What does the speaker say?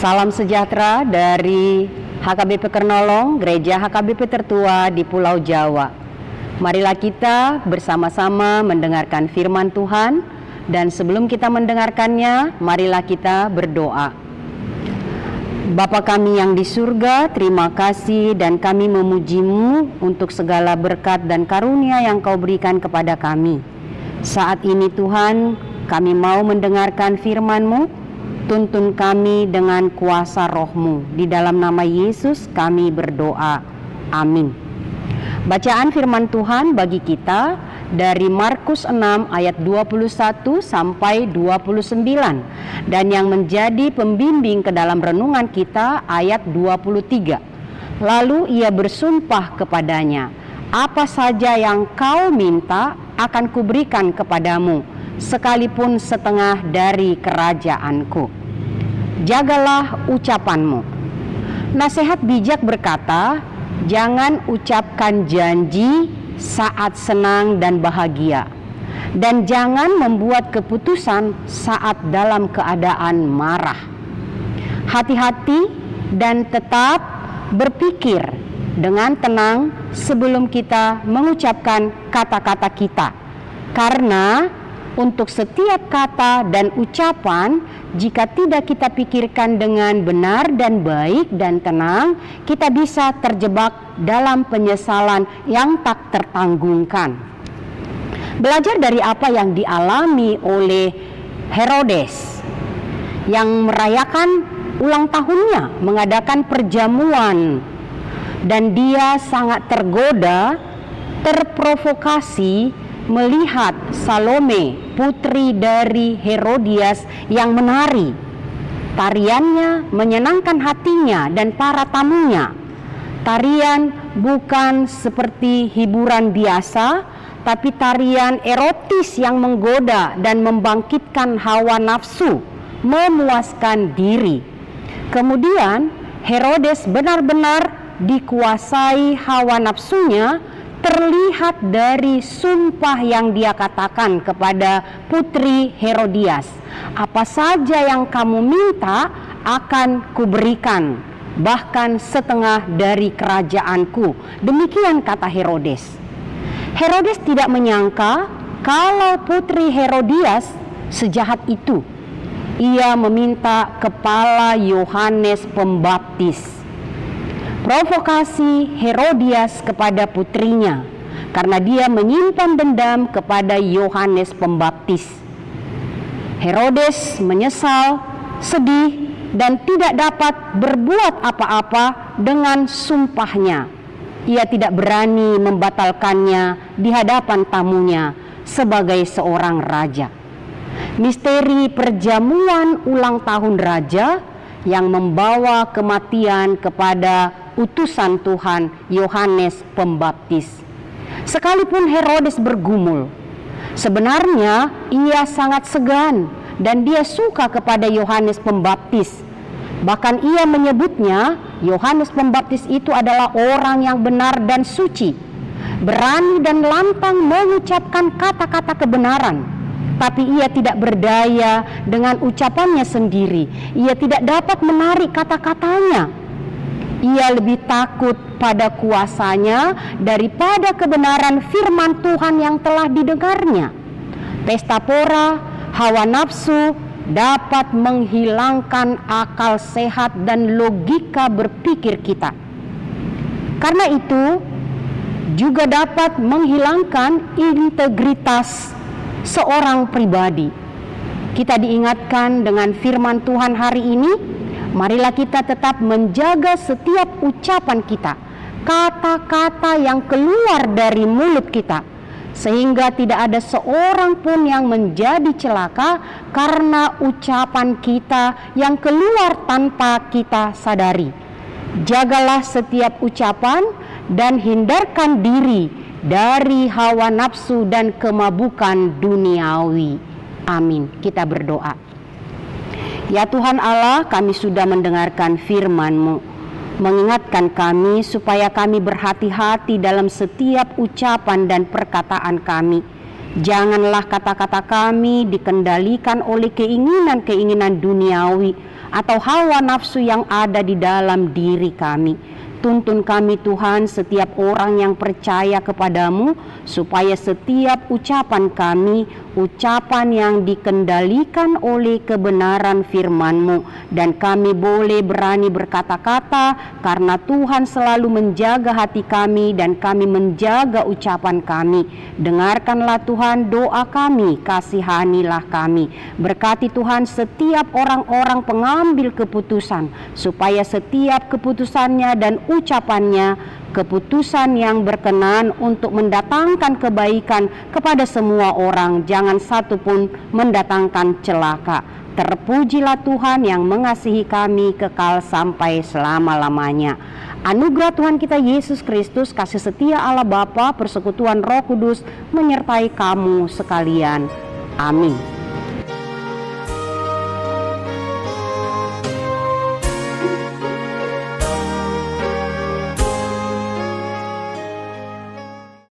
Salam sejahtera dari HKBP Kernolong, Gereja HKBP tertua di Pulau Jawa. Marilah kita bersama-sama mendengarkan firman Tuhan, dan sebelum kita mendengarkannya, marilah kita berdoa. Bapa kami yang di surga, terima kasih dan kami memuji-Mu untuk segala berkat dan karunia yang Kau berikan kepada kami. Saat ini Tuhan, kami mau mendengarkan firman-Mu, tuntun kami dengan kuasa Roh-Mu. Di dalam nama Yesus kami berdoa. Amin. Bacaan firman Tuhan bagi kita dari Markus 6 ayat 21 sampai 29, dan yang menjadi pembimbing ke dalam renungan kita ayat 23. Lalu ia bersumpah kepadanya, "Apa saja yang kau minta akan kuberikan kepadamu, sekalipun setengah dari kerajaanku. Jagalah ucapanmu." Nasihat bijak berkata, jangan ucapkan janji saat senang dan bahagia, dan jangan membuat keputusan saat dalam keadaan marah. Hati-hati dan tetap berpikir dengan tenang sebelum kita mengucapkan kata-kata kita, karena untuk setiap kata dan ucapan, jika tidak kita pikirkan dengan benar dan baik dan tenang, kita bisa terjebak dalam penyesalan yang tak tertanggungkan. Belajar dari apa yang dialami oleh Herodes yang merayakan ulang tahunnya, mengadakan perjamuan, dan dia sangat tergoda, terprovokasi melihat Salome, putri dari Herodias, yang menari. Tariannya menyenangkan hatinya dan para tamunya. Tarian bukan seperti hiburan biasa, tapi tarian erotis yang menggoda dan membangkitkan hawa nafsu, memuaskan diri. Kemudian Herodes benar-benar dikuasai hawa nafsunya, terlihat dari sumpah yang dia katakan kepada putri Herodias. "Apa saja yang kamu minta akan kuberikan, bahkan setengah dari kerajaanku." Demikian kata Herodes. Herodes tidak menyangka kalau putri Herodias sejahat itu. Ia meminta kepala Yohanes Pembaptis. Provokasi Herodias kepada putrinya karena dia menyimpan dendam kepada Yohanes Pembaptis. Herodes menyesal, sedih, dan tidak dapat berbuat apa-apa dengan sumpahnya. Ia tidak berani membatalkannya di hadapan tamunya sebagai seorang raja. Misteri perjamuan ulang tahun raja yang membawa kematian kepada utusan Tuhan Yohanes Pembaptis. Sekalipun Herodes bergumul, sebenarnya ia sangat segan dan dia suka kepada Yohanes Pembaptis. Bahkan ia menyebutnya Yohanes Pembaptis itu adalah orang yang benar dan suci, berani dan lantang mengucapkan kata-kata kebenaran. Tapi ia tidak berdaya dengan ucapannya sendiri. Ia tidak dapat menarik kata-katanya. Ia lebih takut pada kuasanya daripada kebenaran firman Tuhan yang telah didengarnya. Pesta pora, hawa nafsu dapat menghilangkan akal sehat dan logika berpikir kita. Karena itu juga dapat menghilangkan integritas seorang pribadi. Kita diingatkan dengan firman Tuhan hari ini, marilah kita tetap menjaga setiap ucapan kita, kata-kata yang keluar dari mulut kita, sehingga tidak ada seorang pun yang menjadi celaka karena ucapan kita yang keluar tanpa kita sadari. Jagalah setiap ucapan dan hindarkan diri dari hawa nafsu dan kemabukan duniawi. Amin. Kita berdoa. Ya Tuhan Allah, kami sudah mendengarkan firman-Mu, mengingatkan kami supaya kami berhati-hati dalam setiap ucapan dan perkataan kami. Janganlah kata-kata kami dikendalikan oleh keinginan-keinginan duniawi atau hawa nafsu yang ada di dalam diri kami. Tuntun kami Tuhan, setiap orang yang percaya kepadamu, supaya setiap ucapan kami, ucapan yang dikendalikan oleh kebenaran firman-Mu, dan kami boleh berani berkata-kata karena Tuhan selalu menjaga hati kami dan kami menjaga ucapan kami. Dengarkanlah Tuhan doa kami, kasihanilah kami. Berkati Tuhan setiap orang-orang pengambil keputusan, supaya setiap keputusannya dan ucapannya keputusan yang berkenan untuk mendatangkan kebaikan kepada semua orang, jangan satu pun mendatangkan celaka. Terpujilah Tuhan yang mengasihi kami kekal sampai selama-lamanya. Anugerah Tuhan kita Yesus Kristus, kasih setia Allah Bapa, persekutuan Roh Kudus menyertai kamu sekalian. Amin.